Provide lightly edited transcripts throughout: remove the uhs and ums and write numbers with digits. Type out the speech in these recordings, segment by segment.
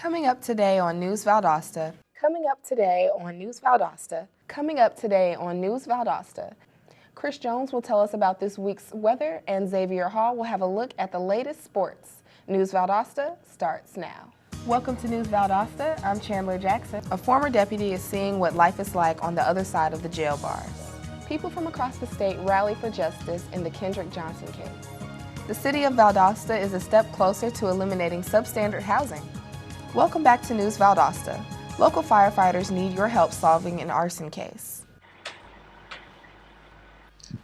Coming up today on News Valdosta. Coming up today on News Valdosta. Coming up today on News Valdosta. Chris Jones will tell us about this week's weather, and Xavier Hall will have a look at the latest sports. News Valdosta starts now. Welcome to News Valdosta. I'm Chandler Jackson. A former deputy is seeing what life is like on the other side of the jail bars. People from across the state rally for justice in the Kendrick Johnson case. The city of Valdosta is a step closer to eliminating substandard housing. Welcome back to News Valdosta. Local firefighters need your help solving an arson case.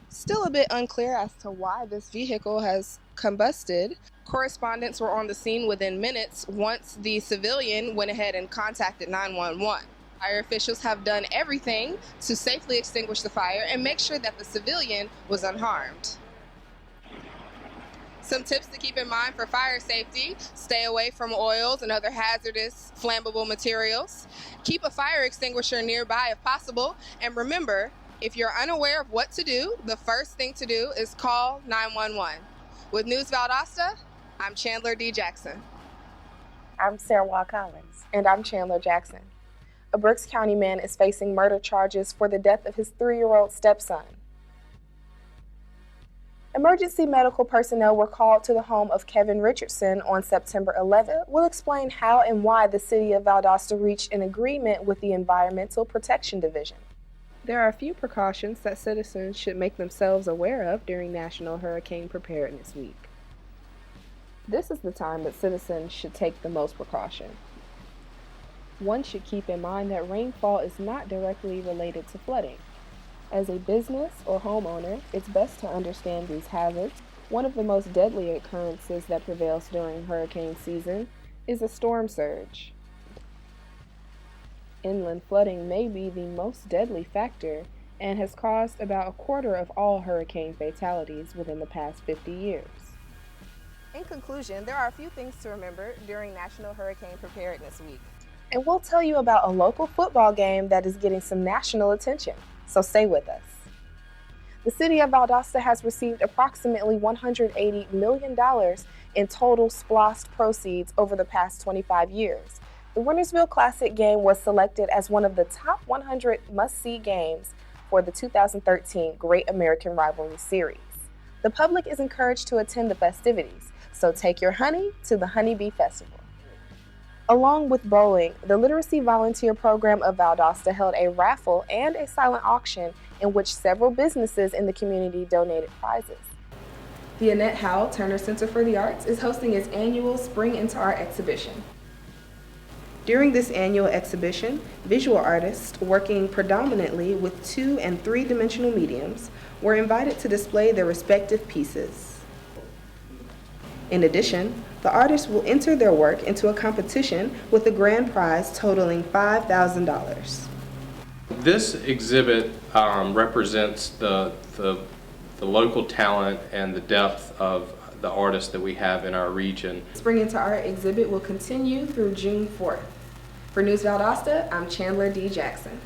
Still a bit unclear as to why this vehicle has combusted. Correspondents were on the scene within minutes once the civilian went ahead and contacted 911. Fire officials have done everything to safely extinguish the fire and make sure that the civilian was unharmed. Some tips to keep in mind for fire safety: stay away from oils and other hazardous flammable materials. Keep a fire extinguisher nearby if possible. And remember, if you're unaware of what to do, the first thing to do is call 911. With News Valdosta, I'm Chandler D. Jackson. I'm Sarah Collins. And I'm Chandler Jackson. A Berks County man is facing murder charges for the death of his 3-year-old stepson. Emergency medical personnel were called to the home of Kevin Richardson on September 11th. We'll explain how and why the city of Valdosta reached an agreement with the Environmental Protection Division. There are a few precautions that citizens should make themselves aware of during National Hurricane Preparedness Week. This is the time that citizens should take the most precaution. One should keep in mind that rainfall is not directly related to flooding. As a business or homeowner, it's best to understand these hazards. One of the most deadly occurrences that prevails during hurricane season is a storm surge. Inland flooding may be the most deadly factor and has caused about a quarter of all hurricane fatalities within the past 50 years. In conclusion, there are a few things to remember during National Hurricane Preparedness Week. And we'll tell you about a local football game that is getting some national attention. So stay with us. The city of Valdosta has received approximately $180 million in total SPLOST proceeds over the past 25 years. The Wintersville Classic game was selected as one of the top 100 must-see games for the 2013 Great American Rivalry Series. The public is encouraged to attend the festivities, so take your honey to the Honeybee Festival. Along with bowling, the Literacy Volunteer Program of Valdosta held a raffle and a silent auction in which several businesses in the community donated prizes. The Annette Howell Turner Center for the Arts is hosting its annual Spring into Art exhibition. During this annual exhibition, visual artists working predominantly with 2- and 3-dimensional mediums were invited to display their respective pieces. In addition, the artists will enter their work into a competition with a grand prize totaling $5,000. This exhibit represents the local talent and the depth of the artists that we have in our region. Spring into Art exhibit will continue through June 4th. For News Valdosta, I'm Chandler D. Jackson.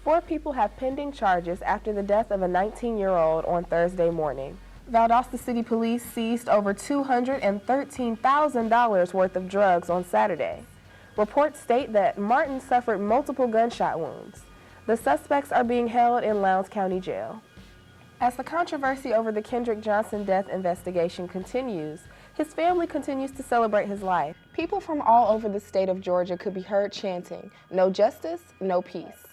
4 people have pending charges after the death of a 19-year-old on Thursday morning. Valdosta City Police seized over $213,000 worth of drugs on Saturday. Reports state that Martin suffered multiple gunshot wounds. The suspects are being held in Lowndes County Jail. As the controversy over the Kendrick Johnson death investigation continues, his family continues to celebrate his life. People from all over the state of Georgia could be heard chanting, "No justice, no peace."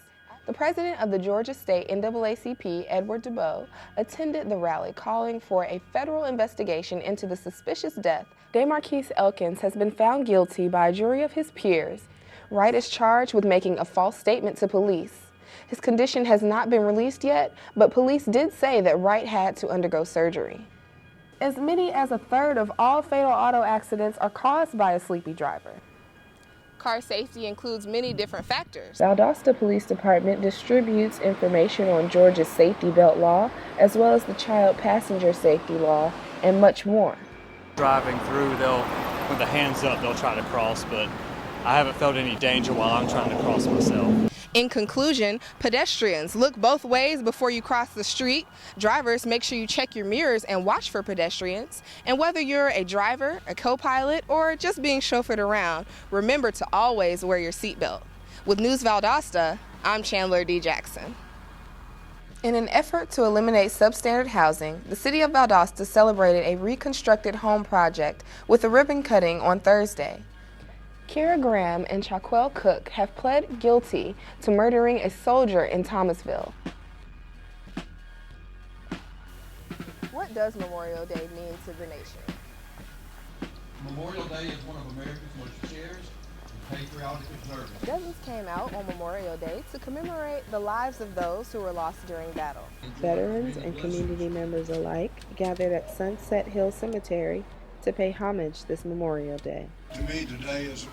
The president of the Georgia State NAACP, Edward DeBow, attended the rally calling for a federal investigation into the suspicious death. DeMarquise Elkins has been found guilty by a jury of his peers. Wright is charged with making a false statement to police. His condition has not been released yet, but police did say that Wright had to undergo surgery. As many as a third of all fatal auto accidents are caused by a sleepy driver. Car safety includes many different factors. Valdosta Police Department distributes information on Georgia's safety belt law, as well as the child passenger safety law, and much more. Driving through, with the hands up, they'll try to cross, but I haven't felt any danger while I'm trying to cross myself. In conclusion, pedestrians, look both ways before you cross the street. Drivers, make sure you check your mirrors and watch for pedestrians. And whether you're a driver, a co-pilot, or just being chauffeured around, remember to always wear your seatbelt. With News Valdosta, I'm Chandler D. Jackson. In an effort to eliminate substandard housing, the City of Valdosta celebrated a reconstructed home project with a ribbon cutting on Thursday. Kara Graham and Chaquel Cook have pled guilty to murdering a soldier in Thomasville. What does Memorial Day mean to the nation? Memorial Day is one of America's most cherished and patriotic observances. Dozens came out on Memorial Day to commemorate the lives of those who were lost during battle. Veterans and community members alike gathered at Sunset Hill Cemetery to pay homage this Memorial Day. To me, today is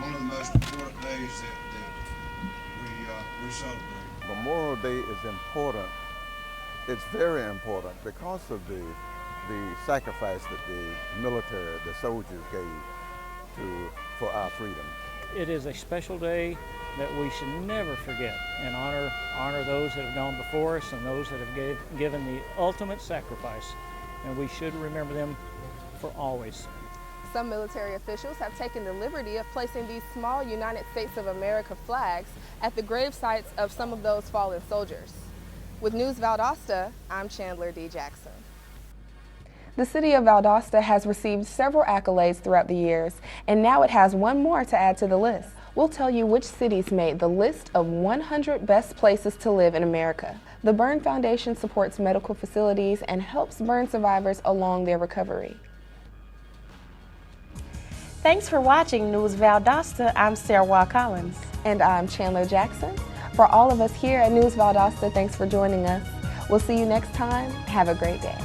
one of the most important days that we celebrate. Memorial Day is important. It's very important because of the sacrifice that the military, the soldiers gave for our freedom. It is a special day that we should never forget and honor those that have gone before us and those that have given the ultimate sacrifice, and we should remember them for always. Some military officials have taken the liberty of placing these small United States of America flags at the grave sites of some of those fallen soldiers. With News Valdosta, I'm Chandler D. Jackson. The City of Valdosta has received several accolades throughout the years, and now it has one more to add to the list. We'll tell you which cities made the list of 100 best places to live in America. The Burn Foundation supports medical facilities and helps burn survivors along their recovery. Thanks for watching News Valdosta. I'm Sarah Collins. And I'm Chandler Jackson. For all of us here at News Valdosta, thanks for joining us. We'll see you next time. Have a great day.